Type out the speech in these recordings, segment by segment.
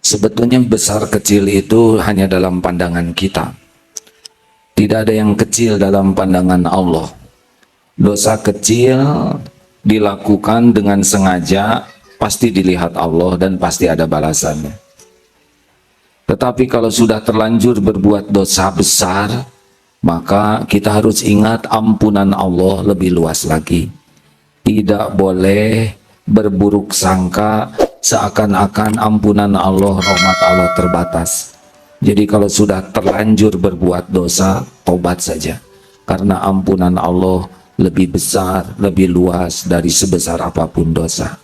Sebetulnya besar kecil itu hanya dalam pandangan kita. Tidak ada yang kecil dalam pandangan Allah. Dosa kecil dilakukan dengan sengaja pasti dilihat Allah dan pasti ada balasannya. Tetapi kalau sudah terlanjur berbuat dosa besar, maka kita harus ingat ampunan Allah lebih luas lagi. Tidak boleh berburuk sangka seakan-akan ampunan Allah, rahmat Allah terbatas. Jadi kalau sudah terlanjur berbuat dosa, tobat saja. Karena ampunan Allah lebih besar, lebih luas dari sebesar apapun dosa.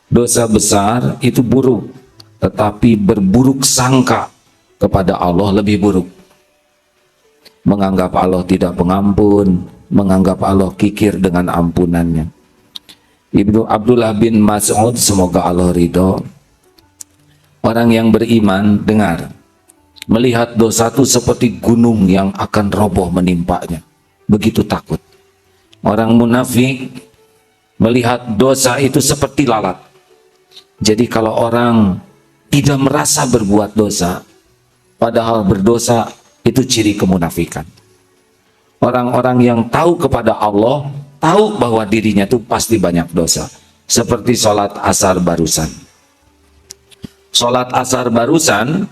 Dosa besar itu buruk, tetapi berburuk sangka kepada Allah lebih buruk. Menganggap Allah tidak pengampun, menganggap Allah kikir dengan ampunannya. Ibnu Abdullah bin Mas'ud, semoga Allah ridho, orang yang beriman dengar, melihat dosa itu seperti gunung yang akan roboh menimpanya, begitu takut. Orang munafik melihat dosa itu seperti lalat. Jadi kalau orang tidak merasa berbuat dosa, padahal berdosa, itu ciri kemunafikan. Orang-orang yang tahu kepada Allah, tahu bahwa dirinya itu pasti banyak dosa. Seperti sholat asar barusan. Sholat asar barusan,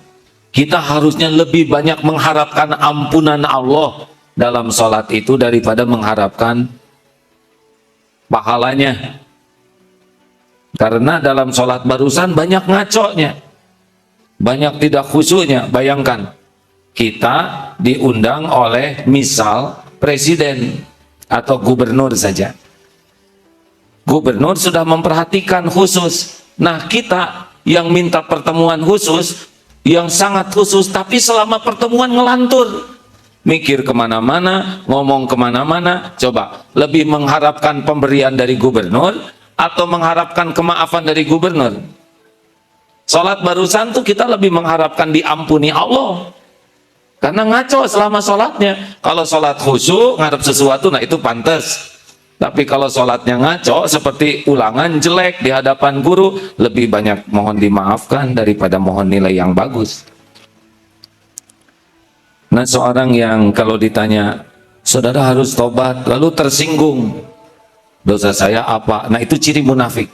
kita harusnya lebih banyak mengharapkan ampunan Allah dalam sholat itu daripada mengharapkan pahalanya. Karena dalam sholat barusan banyak ngaconya, banyak tidak khusyuknya. Bayangkan, kita diundang oleh misal presiden atau gubernur saja. Gubernur sudah memperhatikan khusus. Nah, kita yang minta pertemuan khusus, yang sangat khusus, tapi selama pertemuan ngelantur, mikir kemana-mana, ngomong kemana-mana. Coba, lebih mengharapkan pemberian dari gubernur atau mengharapkan kemaafan dari gubernur? Sholat barusan tuh kita lebih mengharapkan diampuni Allah, karena ngaco selama sholatnya. Kalau sholat khusyuk ngarep sesuatu, nah itu pantas. Tapi kalau sholatnya ngaco seperti ulangan jelek di hadapan guru, lebih banyak mohon dimaafkan daripada mohon nilai yang bagus. Nah, seorang yang kalau ditanya, saudara harus tobat, lalu tersinggung, dosa saya apa? Nah, itu ciri munafik.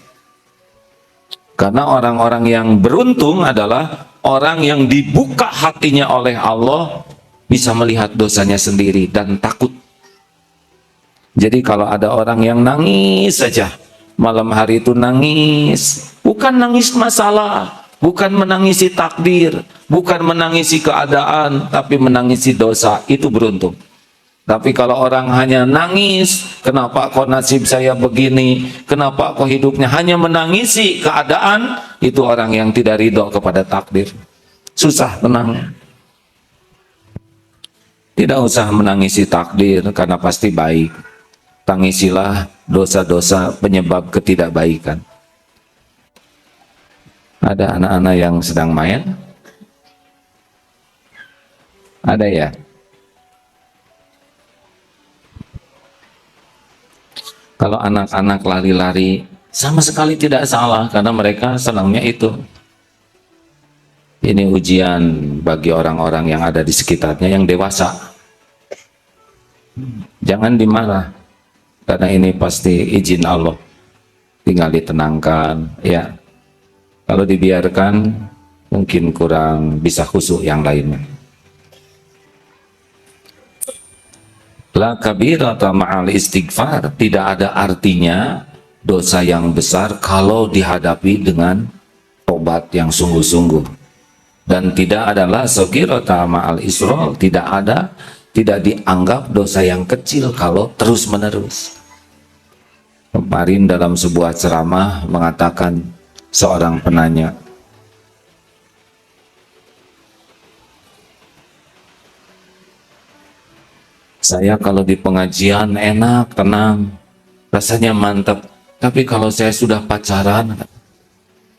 Karena orang-orang yang beruntung adalah orang yang dibuka hatinya oleh Allah, bisa melihat dosanya sendiri dan takut. Jadi kalau ada orang yang nangis saja, malam hari itu nangis, bukan nangis masalah, bukan menangisi takdir, bukan menangisi keadaan, tapi menangisi dosa, itu beruntung. Tapi kalau orang hanya nangis, kenapa kok nasib saya begini, kenapa kok hidupnya, hanya menangisi keadaan, itu orang yang tidak ridho kepada takdir. Susah tenangnya. Tidak usah menangisi takdir, karena pasti baik. Tangisilah dosa-dosa penyebab ketidakbaikan. Ada anak-anak yang sedang main? Ada ya? Kalau anak-anak lari-lari, sama sekali tidak salah, karena mereka senangnya itu. Ini ujian bagi orang-orang yang ada di sekitarnya yang dewasa. Jangan dimarah, karena ini pasti izin Allah. Tinggal ditenangkan, ya. Kalau dibiarkan, mungkin kurang bisa khusyuk yang lainnya. La kabirata ma'al istighfar, tidak ada artinya dosa yang besar kalau dihadapi dengan tobat yang sungguh-sungguh. Dan tidak adalah sagirata ma'al isrol, tidak dianggap dosa yang kecil kalau terus-menerus. Kemarin dalam sebuah ceramah mengatakan seorang penanya, saya kalau di pengajian enak, tenang, rasanya mantap. Tapi kalau saya sudah pacaran,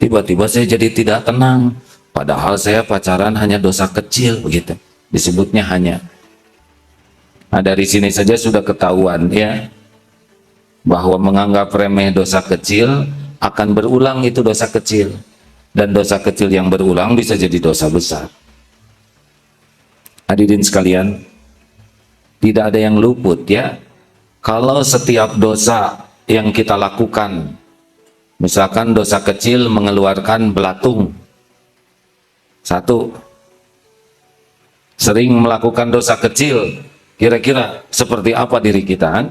tiba-tiba saya jadi tidak tenang. Padahal saya pacaran hanya dosa kecil, begitu. Disebutnya hanya. Nah, dari sini saja sudah ketahuan, ya, bahwa menganggap remeh dosa kecil akan berulang itu dosa kecil. Dan dosa kecil yang berulang bisa jadi dosa besar. Hadirin sekalian, tidak ada yang luput ya. Kalau setiap dosa yang kita lakukan, misalkan dosa kecil mengeluarkan belatung, satu, sering melakukan dosa kecil, kira-kira seperti apa diri kita kan?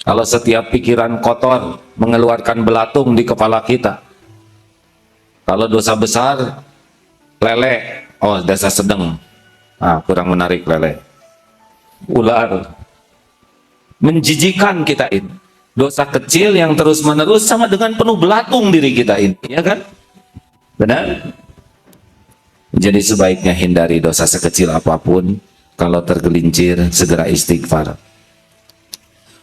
Kalau setiap pikiran kotor mengeluarkan belatung di kepala kita, kalau dosa besar, lele, oh dosa sedang, kurang menarik lele, ular, menjijikan kita ini. Dosa kecil yang terus menerus sama dengan penuh belatung diri kita ini, ya kan? Benar? Jadi sebaiknya hindari dosa sekecil apapun. Kalau tergelincir, segera istighfar.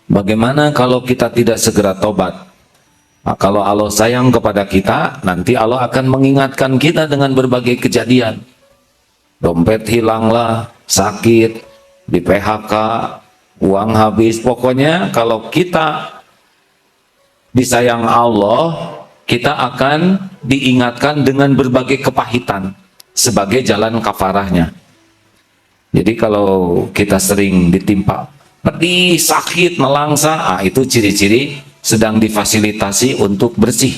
Bagaimana kalau kita tidak segera tobat? Kalau Allah sayang kepada kita, nanti Allah akan mengingatkan kita dengan berbagai kejadian. Dompet hilanglah, sakit, di PHK, uang habis. Pokoknya kalau kita disayang Allah, kita akan diingatkan dengan berbagai kepahitan sebagai jalan kafarahnya. Jadi kalau kita sering ditimpa pedih, sakit, nelangsa, itu ciri-ciri sedang difasilitasi untuk bersih.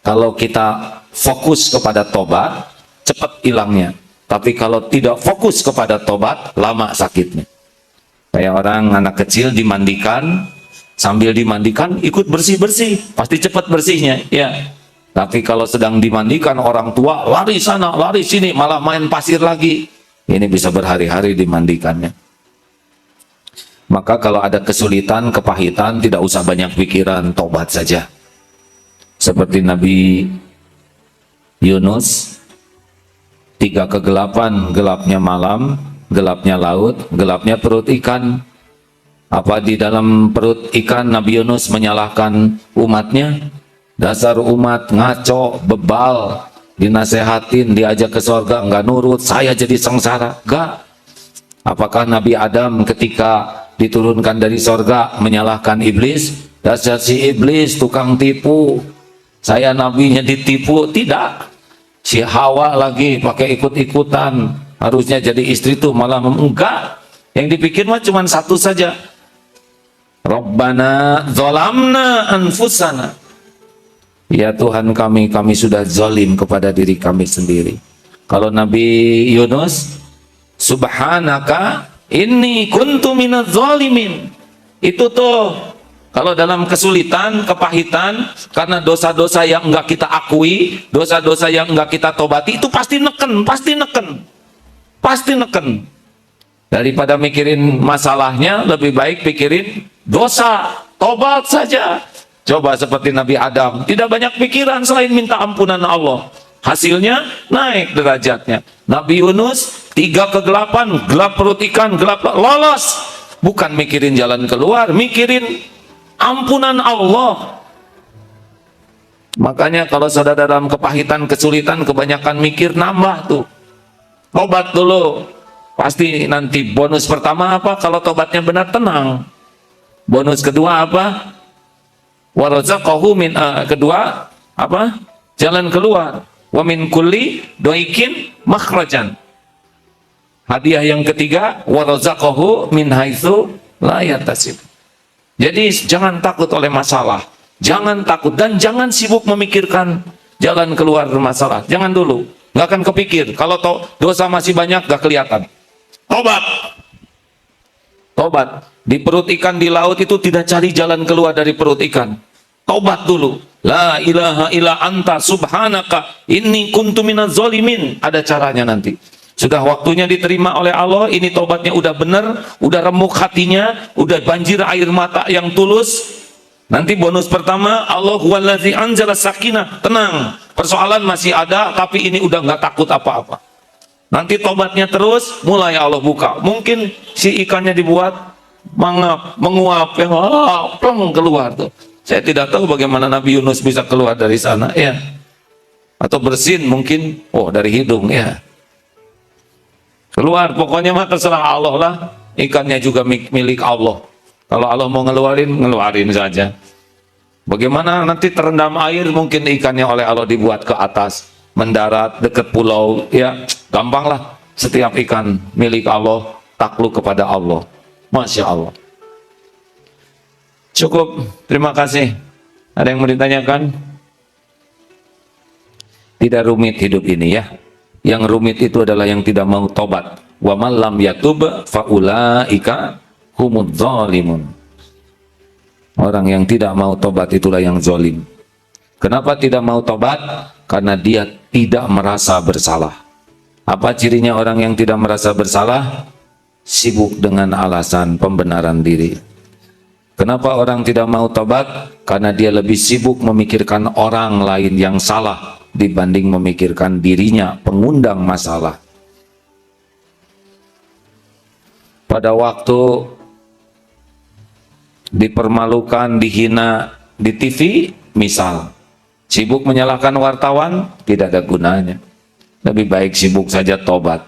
Kalau kita fokus kepada tobat, cepat hilangnya. Tapi kalau tidak fokus kepada tobat, lama sakitnya. Kayak orang anak kecil dimandikan, sambil dimandikan ikut bersih-bersih, pasti cepat bersihnya, ya. Tapi kalau sedang dimandikan orang tua, lari sana, lari sini, malah main pasir lagi. Ini bisa berhari-hari dimandikannya. Maka kalau ada kesulitan, kepahitan, tidak usah banyak pikiran, tobat saja. Seperti Nabi Yunus, 3 kegelapan, gelapnya malam, gelapnya laut, gelapnya perut ikan. Apa di dalam perut ikan Nabi Yunus menyalahkan umatnya? Dasar umat ngaco, bebal, dinasehatin, diajak ke surga, enggak nurut, saya jadi sengsara. Enggak. Apakah Nabi Adam ketika diturunkan dari surga menyalahkan iblis? Dasar si iblis, tukang tipu, saya nabinya ditipu? Tidak. Si Hawa lagi pakai ikut-ikutan, harusnya jadi istri tuh malah enggak. Yang dipikir mah cuma satu saja, Rabbana zolamna anfusana, ya Tuhan kami sudah zalim kepada diri kami sendiri. Kalau Nabi Yunus, subhanaka inni kuntu minadz zalimin, itu tuh kalau dalam kesulitan, kepahitan, karena dosa-dosa yang enggak kita akui, dosa-dosa yang enggak kita tobati, itu pasti neken, pasti neken. Daripada mikirin masalahnya, lebih baik pikirin dosa, tobat saja. Coba seperti Nabi Adam, tidak banyak pikiran selain minta ampunan Allah. Hasilnya naik derajatnya. Nabi Yunus, 3 kegelapan, gelap perut ikan, gelap, lolos. Bukan mikirin jalan keluar, mikirin ampunan Allah. Makanya kalau saudara dalam kepahitan, kesulitan, kebanyakan mikir, nambah tuh. Tobat dulu. Pasti nanti bonus pertama apa? Kalau tobatnya benar, tenang. Bonus kedua apa? Warazaqahu min, kedua apa? Jalan keluar. Wa min kulli doikin makhrajan. Hadiah yang ketiga, warazaqahu min haitsu la yatasib. Jadi jangan takut oleh masalah, jangan takut, dan jangan sibuk memikirkan jalan keluar masalah. Jangan dulu, nggak akan kepikir. Kalau dosa masih banyak, nggak kelihatan. Tobat. Di perut ikan di laut itu tidak cari jalan keluar dari perut ikan. Tobat dulu. La ilaha illa anta subhanaka inni kuntu minadz zalimin. Ada caranya nanti. Sudah waktunya diterima oleh Allah, ini tobatnya udah benar, udah remuk hatinya, udah banjir air mata yang tulus. Nanti bonus pertama, Allah huwallazi anzala sakinah. Tenang, persoalan masih ada, tapi ini udah nggak takut apa-apa. Nanti tobatnya terus, mulai Allah buka. Mungkin si ikannya dibuat mangap, menguap, yang plong keluar tuh. Saya tidak tahu bagaimana Nabi Yunus bisa keluar dari sana, ya. Atau bersin mungkin, dari hidung, ya. Keluar, pokoknya mah terserah Allah lah. Ikannya juga milik Allah. Kalau Allah mau ngeluarin saja. Bagaimana nanti terendam air, mungkin ikannya oleh Allah dibuat ke atas, mendarat dekat pulau, ya gampanglah. Setiap ikan milik Allah takluk kepada Allah. Masya Allah. Cukup, terima kasih. Ada yang mau ditanyakan? Tidak rumit hidup ini ya. Yang rumit itu adalah yang tidak mau tobat. Wa man lam yatub faulaika humudz zalimun. Orang yang tidak mau tobat itulah yang zalim. Kenapa tidak mau tobat? Karena dia tidak merasa bersalah. Apa cirinya orang yang tidak merasa bersalah? Sibuk dengan alasan pembenaran diri. Kenapa orang tidak mau tobat? Karena dia lebih sibuk memikirkan orang lain yang salah dibanding memikirkan dirinya, pengundang masalah. Pada waktu dipermalukan, dihina di TV, misal, sibuk menyalahkan wartawan, tidak ada gunanya. Lebih baik sibuk saja tobat.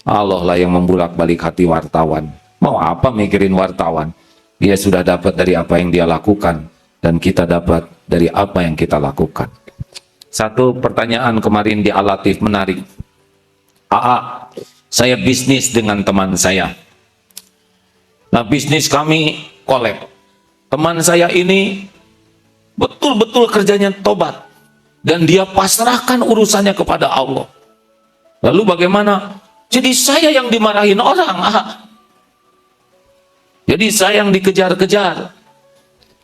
Allah lah yang membulak-balik hati wartawan. Mau apa mikirin wartawan? Dia sudah dapat dari apa yang dia lakukan, dan kita dapat dari apa yang kita lakukan. Satu pertanyaan kemarin di Al-Latif menarik. AA, saya bisnis dengan teman saya. Nah, bisnis kami kolab. Teman saya ini betul-betul kerjanya tobat, dan dia pasrahkan urusannya kepada Allah. Lalu bagaimana? Jadi saya yang dimarahin orang. Jadi saya yang dikejar-kejar.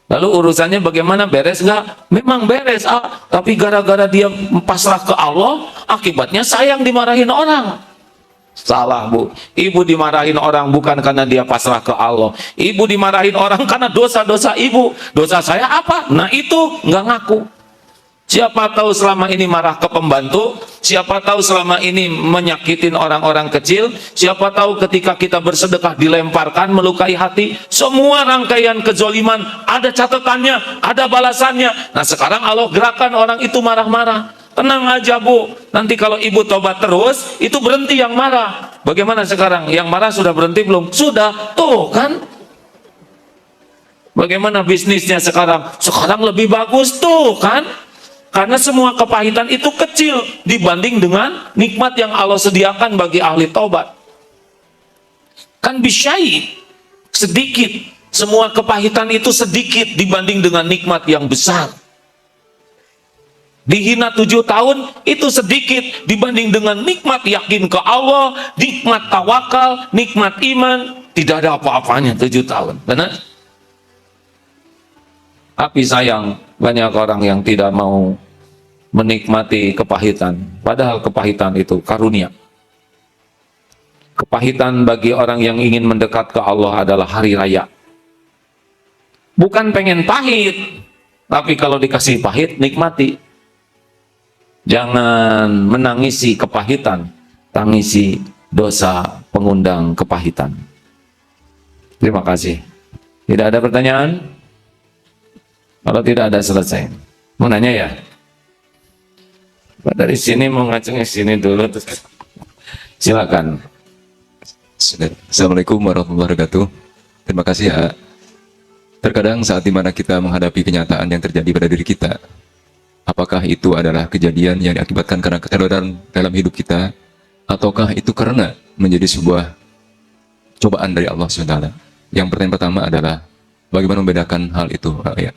Lalu urusannya bagaimana? Beres nggak? Memang beres, tapi gara-gara dia pasrah ke Allah, akibatnya saya yang dimarahin orang. Salah, Bu. Ibu dimarahin orang bukan karena dia pasrah ke Allah. Ibu dimarahin orang karena dosa-dosa ibu. Dosa saya apa? Nah itu nggak ngaku. Siapa tahu selama ini marah ke pembantu, siapa tahu selama ini menyakitin orang-orang kecil, siapa tahu ketika kita bersedekah dilemparkan, melukai hati. Semua rangkaian kezoliman ada catatannya, ada balasannya. Nah sekarang Allah gerakan orang itu marah-marah. Tenang aja, Bu, nanti kalau ibu tobat terus, itu berhenti yang marah. Bagaimana sekarang? Yang marah sudah berhenti belum? Sudah, tuh kan. Bagaimana bisnisnya sekarang? Sekarang lebih bagus, tuh kan. Karena semua kepahitan itu kecil dibanding dengan nikmat yang Allah sediakan bagi ahli taubat. Kan bisyai, sedikit. Semua kepahitan itu sedikit dibanding dengan nikmat yang besar. Dihina 7 tahun itu sedikit dibanding dengan nikmat yakin ke Allah, nikmat tawakal, nikmat iman. Tidak ada apa-apanya 7 tahun. Benar? Tapi sayang, banyak orang yang tidak mau menikmati kepahitan, padahal kepahitan itu karunia. Kepahitan bagi orang yang ingin mendekat ke Allah adalah hari raya. Bukan pengen pahit, tapi kalau dikasih pahit, nikmati. Jangan menangisi kepahitan, tangisi dosa pengundang kepahitan. Terima kasih. Tidak ada pertanyaan? Kalau tidak ada, selesai. Mau nanya ya? Dari sini mau ngacungnya sini dulu, terus silakan. Assalamualaikum warahmatullahi wabarakatuh. Terima kasih ya. Terkadang saat dimana kita menghadapi kenyataan yang terjadi pada diri kita, apakah itu adalah kejadian yang diakibatkan karena keteroran dalam hidup kita, ataukah itu karena menjadi sebuah cobaan dari Allah SWT? Yang pertanyaan pertama adalah bagaimana membedakan hal itu? Ya.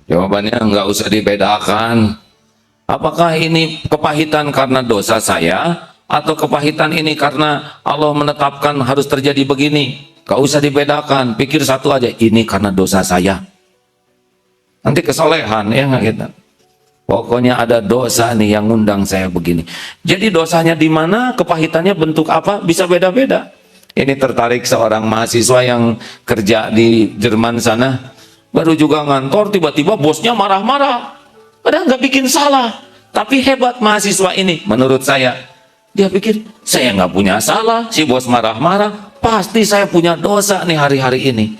Jawabannya nggak usah dibedakan. Apakah ini kepahitan karena dosa saya, atau kepahitan ini karena Allah menetapkan harus terjadi begini? Gak usah dibedakan, pikir satu aja, ini karena dosa saya. Nanti kesolehan, ya nggak gitu. Pokoknya ada dosa nih yang ngundang saya begini. Jadi dosanya di mana, kepahitannya bentuk apa, bisa beda-beda. Ini tertarik seorang mahasiswa yang kerja di Jerman sana, baru juga ngantor, tiba-tiba bosnya marah-marah. Padahal nggak bikin salah, tapi hebat mahasiswa ini. Menurut saya, dia pikir saya nggak punya salah, si bos marah-marah, pasti saya punya dosa nih hari-hari ini.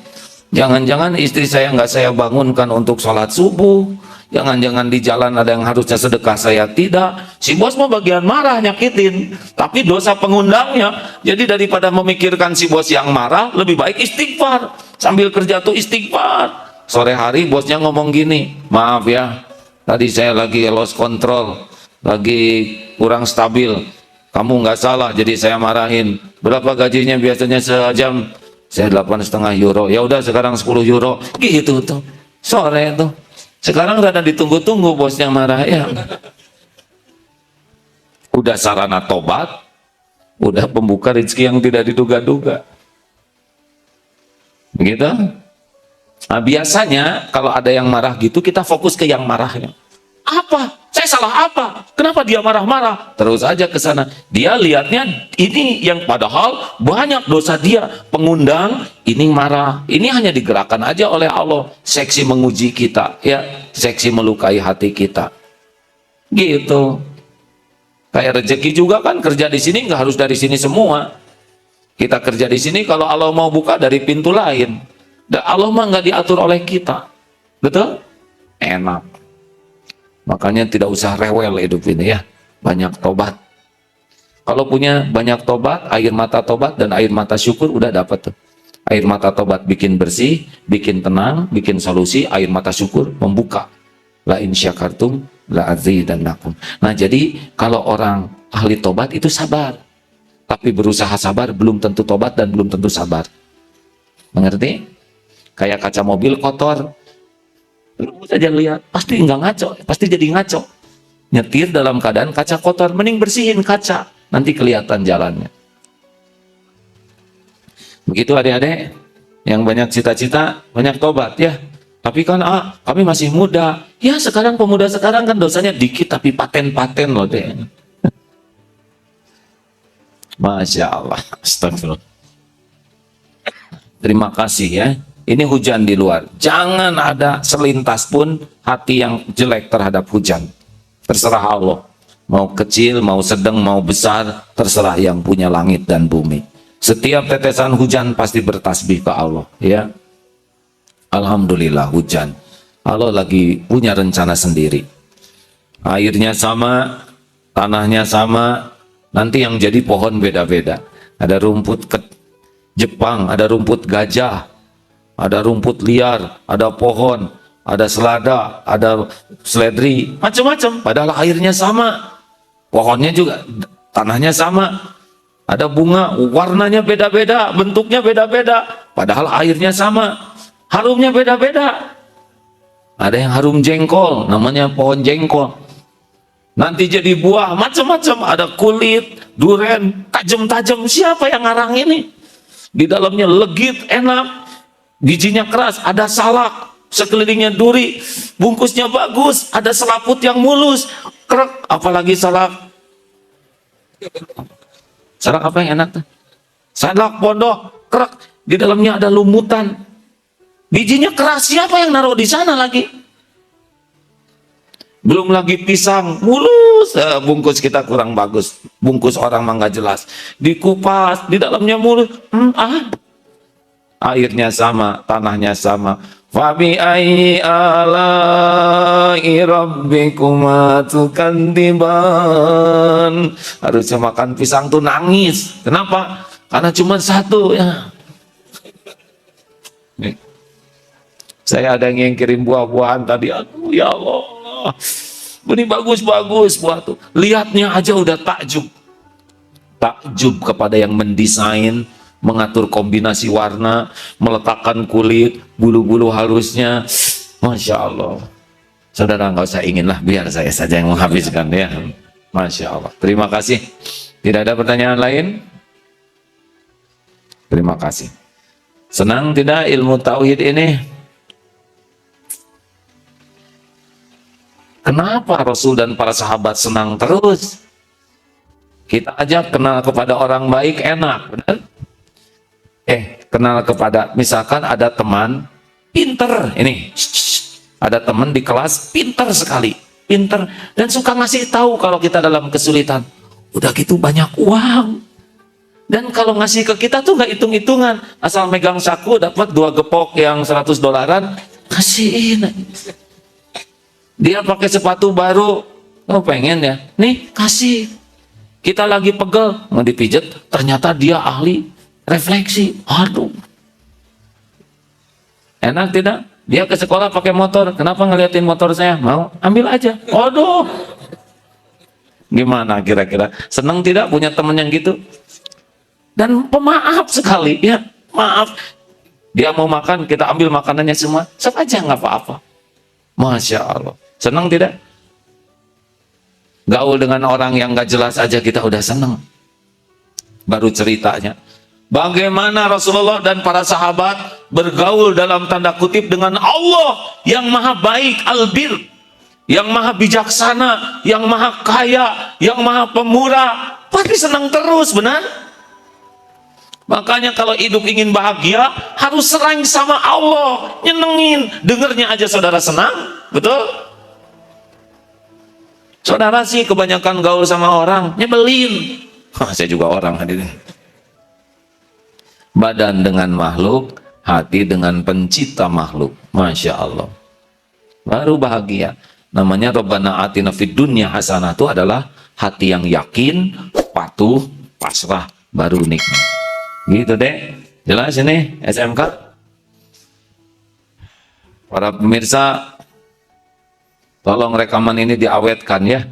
Jangan-jangan istri saya nggak saya bangunkan untuk sholat subuh, jangan-jangan di jalan ada yang harusnya sedekah saya tidak. Si bos mau bagian marah nyakitin, tapi dosa pengundangnya. Jadi daripada memikirkan si bos yang marah, lebih baik istighfar. Sambil kerja tuh istighfar. sore hari bosnya ngomong gini, maaf ya, tadi saya lagi lost control, lagi kurang stabil, kamu nggak salah jadi saya marahin. Berapa gajinya biasanya sejam? Saya 8,5 euro. Ya udah sekarang 10 euro. Gitu tuh sore tuh. Sekarang rada ditunggu-tunggu bosnya marah ya. Udah sarana tobat, udah pembuka rezeki yang tidak diduga-duga. Begitu. Nah, biasanya kalau ada yang marah gitu, kita fokus ke yang marahnya. Apa? Saya salah apa? Kenapa dia marah-marah? Terus aja ke sana. Dia lihatnya ini yang padahal banyak dosa dia. Pengundang ini marah. Ini hanya digerakkan aja oleh Allah. Seksi menguji kita, ya. Seksi melukai hati kita. Gitu. Kayak rezeki juga kan, kerja di sini nggak harus dari sini semua. Kita kerja di sini kalau Allah mau buka dari pintu lain. Dan Allah mah nggak diatur oleh kita. Betul? Enak. Makanya tidak usah rewel hidup ini ya. Banyak tobat. Kalau punya banyak tobat, air mata tobat dan air mata syukur udah dapat tuh. Air mata tobat bikin bersih, bikin tenang, bikin solusi. Air mata syukur membuka. La in syakartum la azidannakum. Nah, jadi kalau orang ahli tobat itu sabar. Tapi berusaha sabar belum tentu tobat dan belum tentu sabar. Mengerti? Kayak kaca mobil kotor. Terus saja lihat, pasti nggak ngaco, pasti jadi ngaco. Nyetir dalam keadaan kaca kotor, mending bersihin kaca, nanti kelihatan jalannya. Begitu adik-adik, yang banyak cita-cita, banyak tobat ya. Tapi kan kami masih muda. Ya sekarang pemuda sekarang kan dosanya dikit tapi paten-paten loh deh. Masya Allah, astagfirullah. Terima kasih ya. Ini hujan di luar. Jangan ada selintas pun hati yang jelek terhadap hujan. Terserah Allah. Mau kecil, mau sedang, mau besar, terserah yang punya langit dan bumi. Setiap tetesan hujan pasti bertasbih ke Allah. Ya, alhamdulillah hujan. Allah lagi punya rencana sendiri. Airnya sama, tanahnya sama. Nanti yang jadi pohon beda-beda. Ada rumput Jepang, ada rumput gajah. Ada rumput liar, ada pohon, ada selada, ada seledri, macam-macam. Padahal airnya sama, pohonnya juga, tanahnya sama. Ada bunga, warnanya beda-beda, bentuknya beda-beda. Padahal airnya sama, harumnya beda-beda. Ada yang harum jengkol, namanya pohon jengkol. Nanti jadi buah, macam-macam. Ada kulit, duren, tajam-tajam. Siapa yang ngarang ini? Di dalamnya legit, enak. Bijinya keras, ada salak, sekelilingnya duri, bungkusnya bagus, ada selaput yang mulus, krek, apalagi salak. Salak apa yang enak tuh? Salak pondok, krek, di dalamnya ada lumutan. Bijinya keras, siapa yang naruh di sana lagi? Belum lagi pisang, mulus, bungkus kita kurang bagus, bungkus orang mah nggak jelas. Dikupas, di dalamnya mulus, airnya sama, tanahnya sama. Fabi ayyi ala'i rabbikuma tukadziban. Harusnya makan pisang tuh nangis. Kenapa? Karena cuma satu ya. Nih. Saya ada yang kirim buah-buahan tadi. Aduh ya Allah. Ini bagus-bagus buah tuh. Lihatnya aja udah takjub. Takjub kepada yang mendesain, mengatur kombinasi warna, meletakkan kulit, bulu-bulu halusnya. Masya Allah. Saudara nggak usah ingin lah, biar saya saja yang menghabiskan ya. Masya Allah. Terima kasih. Tidak ada pertanyaan lain? Terima kasih. Senang tidak ilmu tauhid ini? Kenapa Rasul dan para sahabat senang terus? Kita aja kenal kepada orang baik enak, benar? Kenal kepada, misalkan ada teman pinter, ini ada teman di kelas pinter sekali, pinter dan suka ngasih tahu kalau kita dalam kesulitan. Udah gitu banyak uang, dan kalau ngasih ke kita tuh nggak hitung-hitungan, asal megang saku dapat 2 gepok yang $100, kasihin. Dia pakai sepatu baru, pengen ya, nih kasih. Kita lagi pegel mau dipijet, ternyata dia ahli refleksi. Aduh, enak tidak? Dia ke sekolah pakai motor, kenapa ngeliatin motor saya? Mau? Ambil aja. Waduh. Gimana kira-kira? Senang tidak punya teman yang gitu? Dan pemaaf sekali, ya. Maaf. Dia mau makan, kita ambil makanannya semua. Sok aja, nggak apa-apa. Masya Allah. Senang tidak? Gaul dengan orang yang nggak jelas aja kita udah senang. Baru ceritanya. Bagaimana Rasulullah dan para sahabat bergaul dalam tanda kutip dengan Allah yang maha baik, albir, yang maha bijaksana, yang maha kaya, yang maha pemurah. Pasti senang terus, benar? Makanya kalau hidup ingin bahagia, harus sering sama Allah, nyenengin. Dengernya aja saudara senang, betul? Saudara sih kebanyakan gaul sama orang, nyebelin. Saya juga orang hadirin. Badan dengan makhluk, hati dengan pencipta makhluk. Masya Allah. Baru bahagia. Namanya Rabbana atina fid dunya hasanah, itu adalah hati yang yakin, patuh, pasrah, baru nikmat. Gitu deh. Jelas ini SMK? Para pemirsa, tolong rekaman ini diawetkan ya.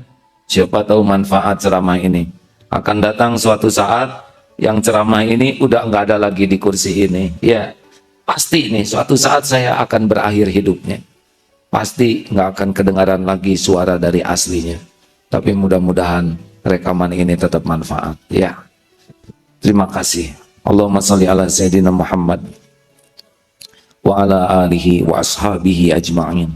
Siapa tahu manfaat ceramah ini. Akan datang suatu saat yang ceramah ini udah nggak ada lagi di kursi ini. Ya, pasti nih suatu saat saya akan berakhir hidupnya. Pasti nggak akan kedengaran lagi suara dari aslinya. Tapi mudah-mudahan rekaman ini tetap manfaat. Ya, terima kasih. Allahumma sholli ala Sayyidina Muhammad wa ala alihi wa ashabihi ajma'in.